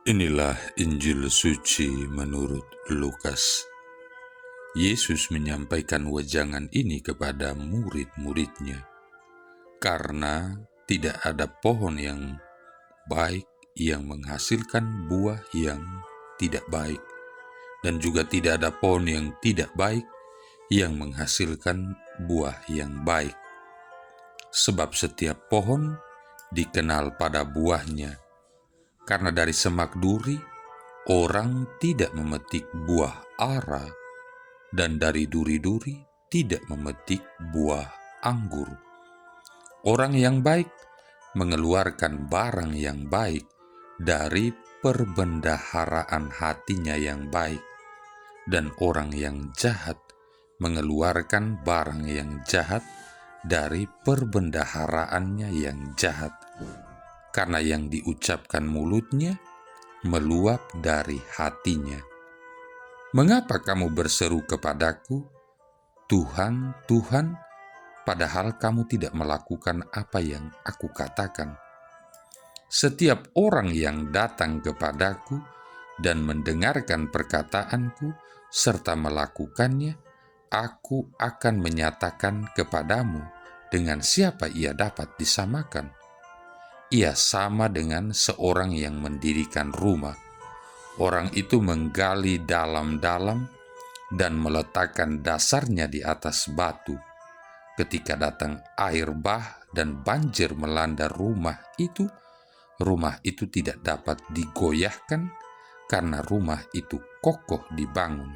Inilah Injil suci menurut Lukas. Yesus menyampaikan wejangan ini kepada murid-muridnya, karena tidak ada pohon yang baik yang menghasilkan buah yang tidak baik, dan juga tidak ada pohon yang tidak baik yang menghasilkan buah yang baik. Sebab setiap pohon dikenal pada buahnya. Karena dari semak duri, orang tidak memetik buah ara, dan dari duri-duri tidak memetik buah anggur. Orang yang baik mengeluarkan barang yang baik dari perbendaharaan hatinya yang baik, dan orang yang jahat mengeluarkan barang yang jahat dari perbendaharaannya yang jahat. Karena yang diucapkan mulutnya meluap dari hatinya. Mengapa kamu berseru kepadaku, Tuhan, Tuhan, padahal kamu tidak melakukan apa yang aku katakan? Setiap orang yang datang kepadaku dan mendengarkan perkataanku serta melakukannya, aku akan menyatakan kepadamu dengan siapa ia dapat disamakan. Ia sama dengan seorang yang mendirikan rumah. Orang itu menggali dalam-dalam dan meletakkan dasarnya di atas batu. Ketika datang air bah dan banjir melanda rumah itu tidak dapat digoyahkan karena rumah itu kokoh dibangun.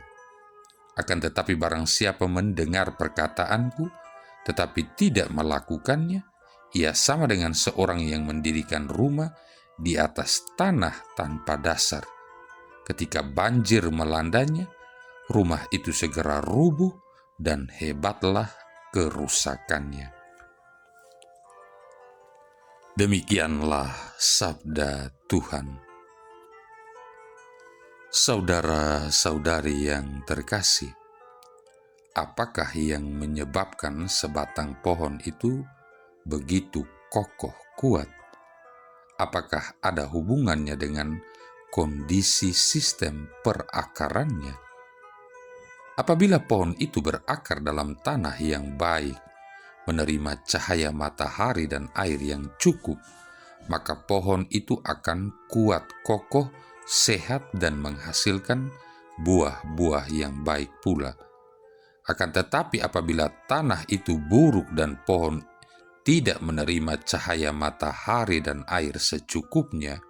Akan tetapi barang siapa mendengar perkataanku tetapi tidak melakukannya, ia sama dengan seorang yang mendirikan rumah di atas tanah tanpa dasar. Ketika banjir melandanya, rumah itu segera rubuh dan hebatlah kerusakannya. Demikianlah sabda Tuhan. Saudara-saudari yang terkasih, apakah yang menyebabkan sebatang pohon itu begitu kokoh kuat? Apakah ada hubungannya dengan kondisi sistem perakarannya? Apabila pohon itu berakar dalam tanah yang baik, menerima cahaya matahari dan air yang cukup, maka pohon itu akan kuat kokoh, sehat, dan menghasilkan buah-buah yang baik pula. Akan tetapi apabila tanah itu buruk dan pohon tidak menerima cahaya matahari dan air secukupnya,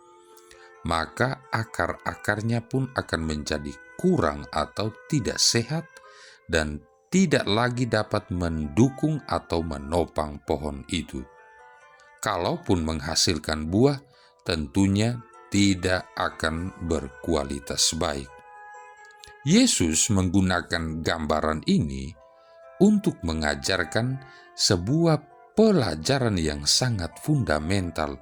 maka akar-akarnya pun akan menjadi kurang atau tidak sehat dan tidak lagi dapat mendukung atau menopang pohon itu. Kalaupun menghasilkan buah, tentunya tidak akan berkualitas baik. Yesus menggunakan gambaran ini untuk mengajarkan sebuah pelajaran yang sangat fundamental.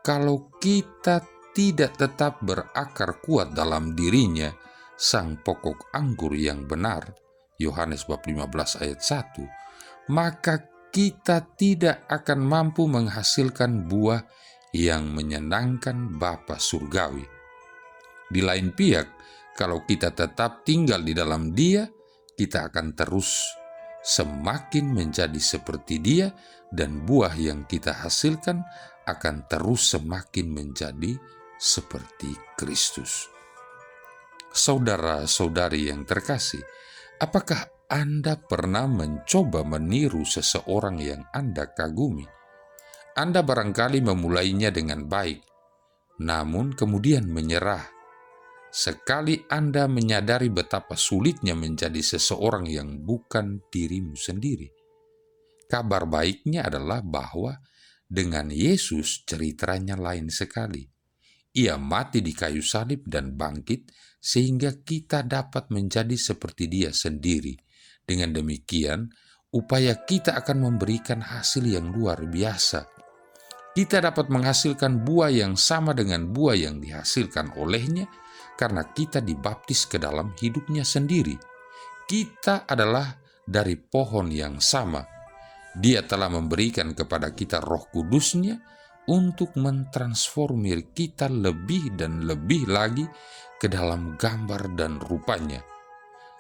Kalau kita tidak tetap berakar kuat dalam dirinya, sang pokok anggur yang benar, Yohanes bab 15 ayat 1, maka kita tidak akan mampu menghasilkan buah yang menyenangkan Bapa Surgawi. Di lain pihak, kalau kita tetap tinggal di dalam Dia, kita akan terus semakin menjadi seperti Dia, dan buah yang kita hasilkan akan terus semakin menjadi seperti Kristus. Saudara-saudari yang terkasih, apakah Anda pernah mencoba meniru seseorang yang Anda kagumi? Anda barangkali memulainya dengan baik, namun kemudian menyerah. Sekali Anda menyadari betapa sulitnya menjadi seseorang yang bukan dirimu sendiri. Kabar baiknya adalah bahwa dengan Yesus ceritanya lain sekali. Ia mati di kayu salib dan bangkit sehingga kita dapat menjadi seperti Dia sendiri. Dengan demikian, upaya kita akan memberikan hasil yang luar biasa. Kita dapat menghasilkan buah yang sama dengan buah yang dihasilkan olehnya, karena kita dibaptis ke dalam hidupnya sendiri. Kita adalah dari pohon yang sama. Dia telah memberikan kepada kita Roh Kudus-Nya untuk mentransformir kita lebih dan lebih lagi ke dalam gambar dan rupanya.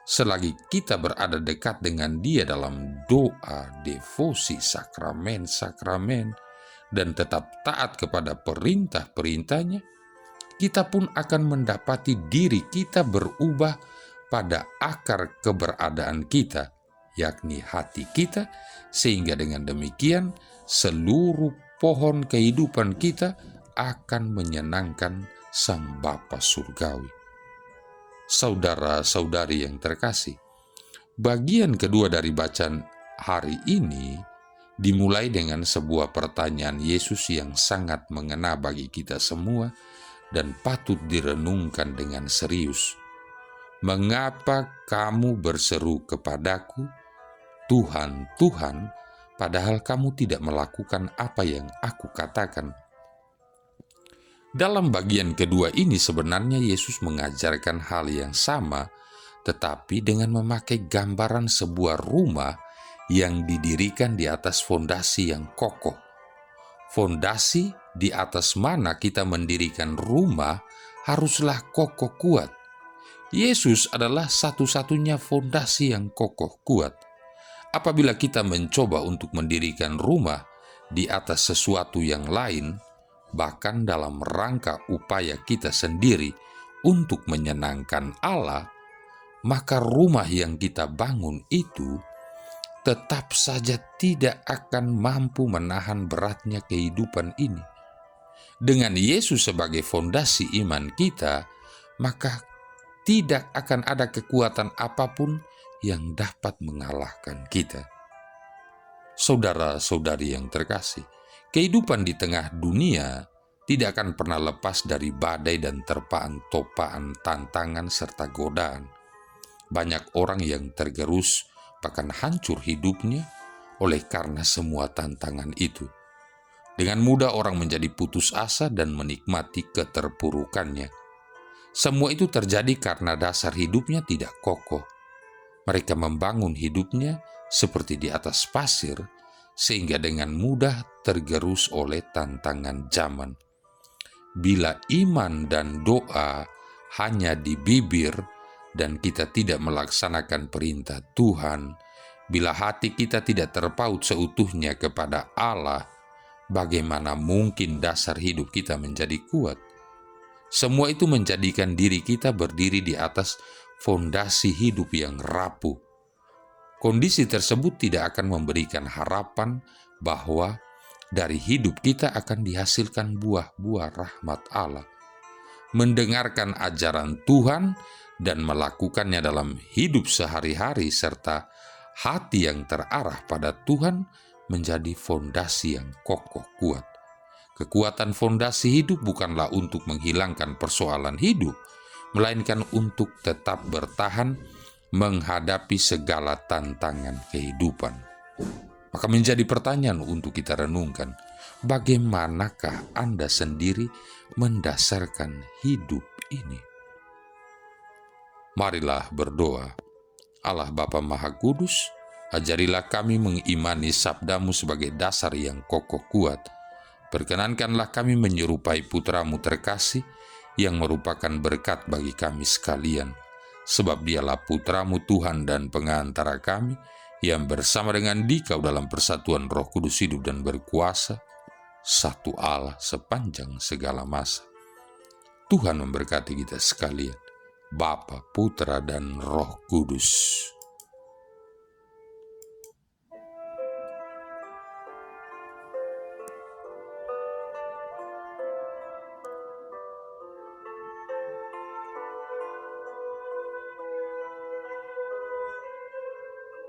Selagi kita berada dekat dengan Dia dalam doa, devosi, sakramen-sakramen, dan tetap taat kepada perintah-perintahnya, kita pun akan mendapati diri kita berubah pada akar keberadaan kita, yakni hati kita, sehingga dengan demikian seluruh pohon kehidupan kita akan menyenangkan Sang Bapa Surgawi. Saudara-saudari yang terkasih, bagian kedua dari bacaan hari ini dimulai dengan sebuah pertanyaan Yesus yang sangat mengena bagi kita semua dan patut direnungkan dengan serius. Mengapa kamu berseru kepadaku, Tuhan, Tuhan, padahal kamu tidak melakukan apa yang aku katakan? Dalam bagian kedua ini sebenarnya Yesus mengajarkan hal yang sama, tetapi dengan memakai gambaran sebuah rumah yang didirikan di atas fondasi yang kokoh. Fondasi di atas mana kita mendirikan rumah haruslah kokoh kuat. Yesus adalah satu-satunya fondasi yang kokoh kuat. Apabila kita mencoba untuk mendirikan rumah di atas sesuatu yang lain, bahkan dalam rangka upaya kita sendiri untuk menyenangkan Allah, maka rumah yang kita bangun itu tetap saja tidak akan mampu menahan beratnya kehidupan ini. Dengan Yesus sebagai fondasi iman kita, maka tidak akan ada kekuatan apapun yang dapat mengalahkan kita. Saudara-saudari yang terkasih, kehidupan di tengah dunia tidak akan pernah lepas dari badai dan terpaan topaan tantangan serta godaan. Banyak orang yang tergerus bahkan hancur hidupnya oleh karena semua tantangan itu. Dengan mudah orang menjadi putus asa dan menikmati keterpurukannya. Semua itu terjadi karena dasar hidupnya tidak kokoh. Mereka membangun hidupnya seperti di atas pasir, sehingga dengan mudah tergerus oleh tantangan zaman. Bila iman dan doa hanya di bibir dan kita tidak melaksanakan perintah Tuhan, bila hati kita tidak terpaut seutuhnya kepada Allah, bagaimana mungkin dasar hidup kita menjadi kuat? Semua itu menjadikan diri kita berdiri di atas fondasi hidup yang rapuh. Kondisi tersebut tidak akan memberikan harapan bahwa dari hidup kita akan dihasilkan buah-buah rahmat Allah. Mendengarkan ajaran Tuhan dan melakukannya dalam hidup sehari-hari serta hati yang terarah pada Tuhan menjadi fondasi yang kokoh kuat. Kekuatan fondasi hidup bukanlah untuk menghilangkan persoalan hidup, melainkan untuk tetap bertahan menghadapi segala tantangan kehidupan. Maka menjadi pertanyaan untuk kita renungkan, bagaimanakah Anda sendiri mendasarkan hidup ini? Marilah berdoa. Allah Bapa Maha Kudus, ajarilah kami mengimani sabda-Mu sebagai dasar yang kokoh kuat. Perkenankanlah kami menyerupai putra-Mu terkasih yang merupakan berkat bagi kami sekalian, sebab Dialah putra-Mu Tuhan dan pengantara kami, yang bersama dengan Dikau dalam persatuan Roh Kudus hidup dan berkuasa, satu Allah sepanjang segala masa. Tuhan memberkati kita sekalian, Bapa, Putra, dan Roh Kudus.